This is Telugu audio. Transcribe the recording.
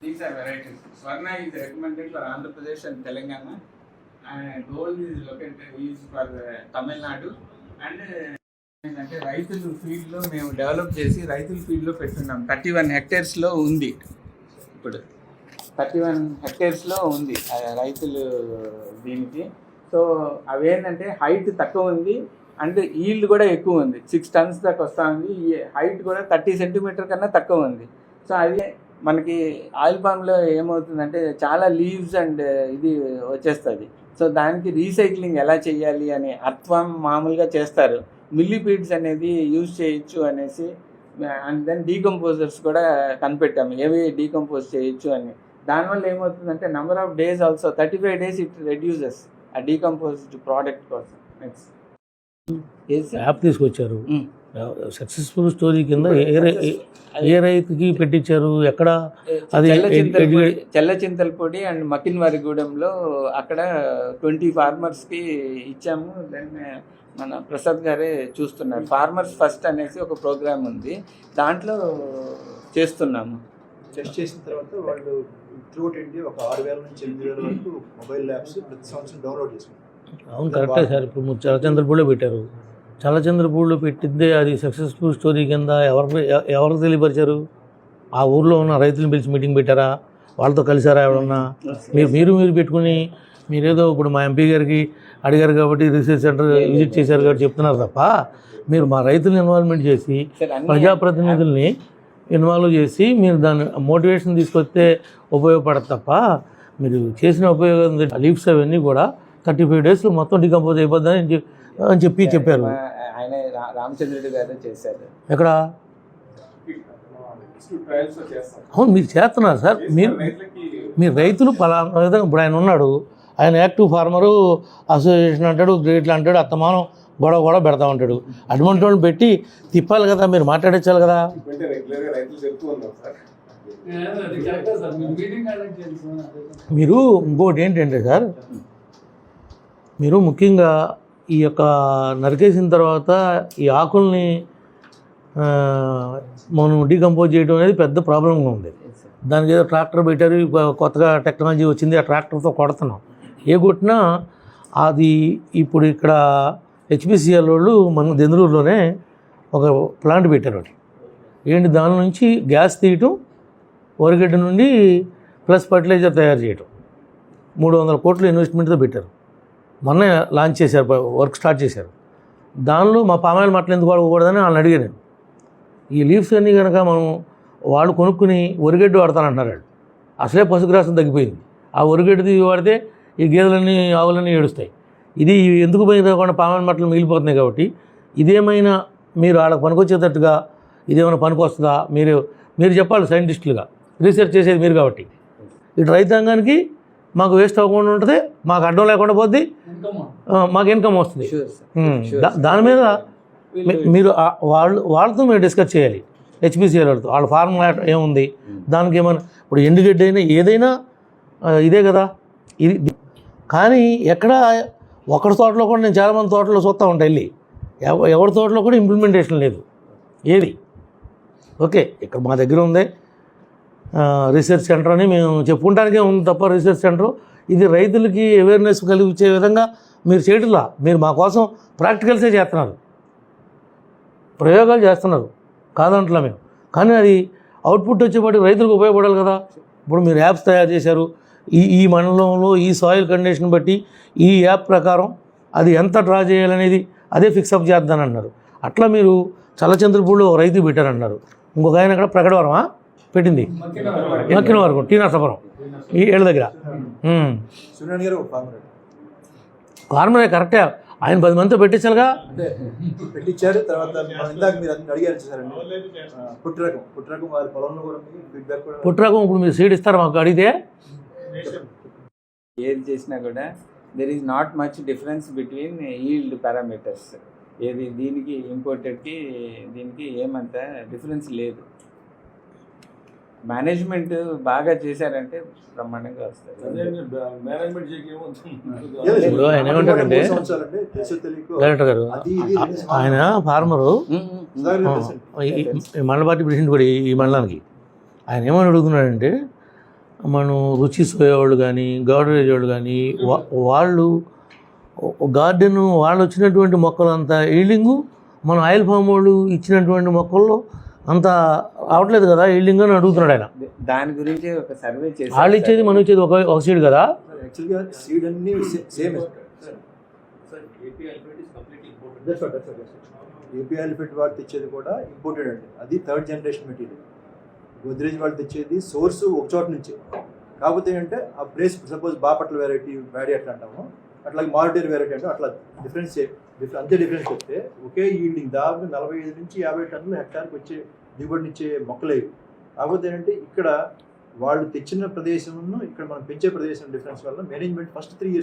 These are varieties. Swarna is recommended for Andhra Pradesh and Telangana, and gold is located for Tamil Nadu. And ఏంటంటే రైతులు ఫీల్డ్లో మేము డెవలప్ చేసి రైతుల ఫీల్డ్లో పెట్టున్నాం. 31 హెక్టేర్స్లో ఉంది. ఇప్పుడు 31 హెక్టేర్స్లో ఉంది రైతులు దీనికి. సో అవి ఏంటంటే హైట్ తక్కువ ఉంది అండ్ ఈల్డ్ కూడా ఎక్కువ ఉంది. 6 టన్స్ దాకా వస్తూ ఉంది. ఈ హైట్ కూడా 30 సెంటీమీటర్ కన్నా తక్కువ ఉంది. సో అది మనకి ఆయిల్ పామ్లో ఏమవుతుందంటే చాలా లీవ్స్ అండ్ ఇది వచ్చేస్తుంది. సో దానికి రీసైక్లింగ్ ఎలా చేయాలి అని అర్థం మామూలుగా చేస్తారు. మిల్లీపీడ్స్ అనేది యూజ్ చేయొచ్చు అనేసి అండ్ దెన్ డీకంపోజర్స్ కూడా కనిపెట్టాము ఏవి డీకంపోజ్ చేయొచ్చు అని. దానివల్ల ఏమవుతుందంటే number of days also 35 days it reduces ఆ డీకంపోజ్డ్ ప్రోడక్ట్ కోసం. నెక్స్ట్ యాప్ తీసుకొచ్చారు. సక్సెస్ఫుల్ స్టోరీ కింద ఏ రైతుకి పెట్టించారు? ఎక్కడ? అది చెల్ల చింతలపొడి అండ్ మకిన్వారిగూడెంలో అక్కడ 20 ఫార్మర్స్కి ఇచ్చాము. దెన్ మన ప్రసాద్ గారే చూస్తున్నారు. ఫార్మర్స్ ఫస్ట్ అనేసి ఒక ప్రోగ్రామ్ ఉంది, దాంట్లో చేస్తున్నాము. టెస్ట్ చేసిన తర్వాత వాళ్ళు త్రూఅవుట్ ఇండియా ఒక 6,000 నుంచి 8,000 వరకు మొబైల్ యాప్స్ ప్రతి సంవత్సరం డౌన్లోడ్ చేసుకుంటారు. అవును, కరెక్టే సార్. ఇప్పుడు చలచంద్రపూడిలో పెట్టారు. చలచంద్రపూడిలో పెట్టిందే అది సక్సెస్ఫుల్ స్టోరీ కింద ఎవరు తెలియపరిచారు? ఆ ఊర్లో ఉన్న రైతులను పిలిచి మీటింగ్ పెట్టారా? వాళ్ళతో కలిసారా ఎవరన్నా? మీరు పెట్టుకుని మీరేదో ఇప్పుడు మా ఎంపీ గారికి అడిగారు కాబట్టి రీసెర్చ్ సెంటర్ విజిట్ చేశారు కాబట్టి చెప్తున్నారు తప్ప, మీరు మా రైతులను ఇన్వాల్వ్మెంట్ చేసి ప్రజాప్రతినిధుల్ని ఇన్వాల్వ్ చేసి మీరు దాన్ని మోటివేషన్ తీసుకొస్తే ఉపయోగపడదు తప్ప, మీరు చేసిన ఉపయోగం లీవ్స్ అవన్నీ కూడా 35 days మొత్తం డికంపోజ్ అయిపోద్దని అని చెప్పారు. ఆయన రామచంద్రుడి గారు చేశారు. ఎక్కడ? అవును, మీరు చేస్తున్నారు సార్. మీరు రైతులు పలానా విధంగా ఇప్పుడు ఆయన ఉన్నాడు, ఆయన యాక్టివ్ ఫార్మరు అసోసియేషన్ అంటాడు, గ్రేట్లు అంటాడు, అత్తమానం గొడవ పెడతా ఉంటాడు. అటువంటి వాళ్ళు పెట్టి తిప్పాలి కదా, మీరు మాట్లాడించాలి కదా. మీరు ఇంకోటి ఏంటంటే సార్, మీరు ముఖ్యంగా ఈ యొక్క నరికేసిన తర్వాత ఈ ఆకుల్ని మనం డీకంపోజ్ చేయడం అనేది పెద్ద ప్రాబ్లంగా ఉంది. దానికి ఏదో ట్రాక్టర్ పెట్టారు, కొత్తగా టెక్నాలజీ వచ్చింది, ఆ ట్రాక్టర్తో కొడుతున్నాం. ఏ కొట్టినా అది ఇప్పుడు ఇక్కడ హెచ్పిసిఎల్ వాళ్ళు మన దెందులూరులోనే ఒక ప్లాంట్ పెట్టారు. ఒకటి ఏంటి, దాని నుంచి గ్యాస్ తీయటం, వరిగడ్డ నుండి ప్లస్ ఫర్టిలైజర్ తయారు చేయటం. 300 కోట్ల ఇన్వెస్ట్మెంట్తో పెట్టారు. మొన్నే లాంచ్ చేశారు, వర్క్ స్టార్ట్ చేశారు. దానిలో మా పామాయిల్ మట్టలు ఎందుకు వాడకూడదని వాళ్ళని అడిగాను నేను. ఈ లీవ్స్ అన్నీ కనుక మనం వాళ్ళు కొనుక్కుని వరిగడ్డి వాడతానంటున్నారు. వాళ్ళు అసలే పశుగ్రాసం తగ్గిపోయింది. ఆ వరిగడ్డి వాడితే ఈ గేదెలన్నీ ఆవులన్నీ ఏడుస్తాయి. ఇది ఎందుకు పోయిన పామాయిల్ మట్టలు మిగిలిపోతున్నాయి. కాబట్టి ఇదేమైనా మీరు వాళ్ళకి పనికొచ్చేటట్టుగా ఇదేమైనా పనికి వస్తుందా మీరు చెప్పాలి. సైంటిస్టులుగా రీసెర్చ్ చేసేది మీరు కాబట్టి ఇటు రైతాంగానికి మాకు వేస్ట్ అవ్వకుండా ఉంటుంది, మాకు అడ్డం లేకుండా పోద్ది, మాకు ఇన్కమ్ వస్తుంది. దాని మీద మీరు వాళ్ళతో మీరు డిస్కస్ చేయాలి. హెచ్పిసిఎల్ వాళ్ళతో వాళ్ళ ఫార్ములా ఏముంది, దానికి ఏమైనా ఇప్పుడు ఎండుగడ్డి అయినా ఏదైనా ఇదే కదా ఇది. కానీ ఎక్కడ ఒకరి తోటలో కూడా, నేను చాలామంది తోటలో చూస్తూ ఉంటాను వెళ్ళి, ఎవరి తోటలో కూడా ఇంప్లిమెంటేషన్ లేదు ఏది. ఓకే, ఇక్కడ మా దగ్గర ఉంది రీసెర్చ్ సెంటర్ అని మేము చెప్పుకుంటానికే ఉంది తప్ప, రీసెర్చ్ సెంటర్ ఇది రైతులకి అవేర్నెస్ కలిగించే విధంగా మీరు చేయట్లా. మీరు మా కోసం ప్రాక్టికల్సే చేస్తున్నారు, ప్రయోగాలు చేస్తున్నారు, కాదంటలా మేము. కానీ అది అవుట్పుట్ వచ్చేపాటికి రైతులకు ఉపయోగపడాలి కదా. ఇప్పుడు మీరు యాప్స్ తయారు చేశారు, ఈ మండలంలో ఈ సాయిల్ కండిషన్ బట్టి ఈ యాప్ ప్రకారం అది ఎంత డ్రా చేయాలనేది అదే ఫిక్సప్ చేద్దానన్నారు. అట్లా మీరు చల్లచంద్రపూడిలో రైతు పెట్టారన్నారు. ఇంకొక ఆయన అక్కడ ప్రకటవరమా పెట్టింది, మక్కినవరం టీ నరసాపురం ఈ ఏళ్ళ దగ్గర. ఫార్మరే కరెక్టే, ఆయన 10 మందితో పెట్టించాలిగా. పెట్టించారు. తర్వాత ఇందాక మీరు అడిగారు పుట్టు రకం ఇప్పుడు మీరు సీడ్ ఇస్తారు మాకు అడిగితే. ఏది చేసినా కూడా there is not much difference between yield parameters. ఏది దీనికి ఇంపోర్టెడ్కి దీనికి ఏమంత డిఫరెన్స్ లేదు. మేనేజ్మెంట్ బాగా చేశారంటే బ్రహ్మాండంగా వస్తుంది. ఇప్పుడు ఆయన ఏమంటారంటే డైరెక్టర్ గారు, ఆయన ఫార్మరు మండలపార్టీ ప్రెసిడెంట్ కూడా ఈ మండలానికి. ఆయన ఏమని అడుగుతున్నాడంటే మనం రుచి సోయా వాళ్ళు కానీ గౌడరేజ్ వాళ్ళు కానీ వాళ్ళు గార్డెన్ వాళ్ళు వచ్చినటువంటి మొక్కలు అంత ఈల్డింగు మన ఆయిల్ ఫామ్ వాళ్ళు ఇచ్చినటువంటి మొక్కల్లో అంత రావట్లేదు కదా ఈల్డింగ్ అని అడుగుతున్నాడు ఆయన. దాని గురించి ఒక సర్వే చేసి వాళ్ళు ఇచ్చేది మనం ఇచ్చేది ఒక సీడ్ కదా. యాక్చువల్గా సీడ్ అన్ని సేమ్. ఏపీఐ ఫిట్ వాళ్ళు తెచ్చేది కూడా ఇంపోర్టెడ్ అండి, అది థర్డ్ జనరేషన్ మెటీరియల్. గోద్రేజ్ వాళ్ళు తెచ్చేది సోర్స్ ఒక చోట నుంచి, కాకపోతే ఏంటంటే ఆ ప్లేస్ సపోజ్ బాపట్ల వెరైటీ బ్యాడీ అట్లా అంటాము, అట్లాగే మారుటేర్ వెరైటీ అంటే అట్లా డిఫరెన్స్ అంతే డిఫరెన్స్ చెప్తే ఒకే ఈల్డింగ్ దాదాపు 45 నుంచి 50 టన్నులు హెక్టార్కి వచ్చే దిగుబడినిచ్చే మొక్కలేవి. కాకపోతే ఏంటంటే ఇక్కడ వాళ్ళు తెచ్చిన ప్రదేశంలో ఇక్కడ మనం పెంచే ప్రదేశం డిఫరెన్స్ వల్ల మేనేజ్మెంట్ ఫస్ట్ 3 years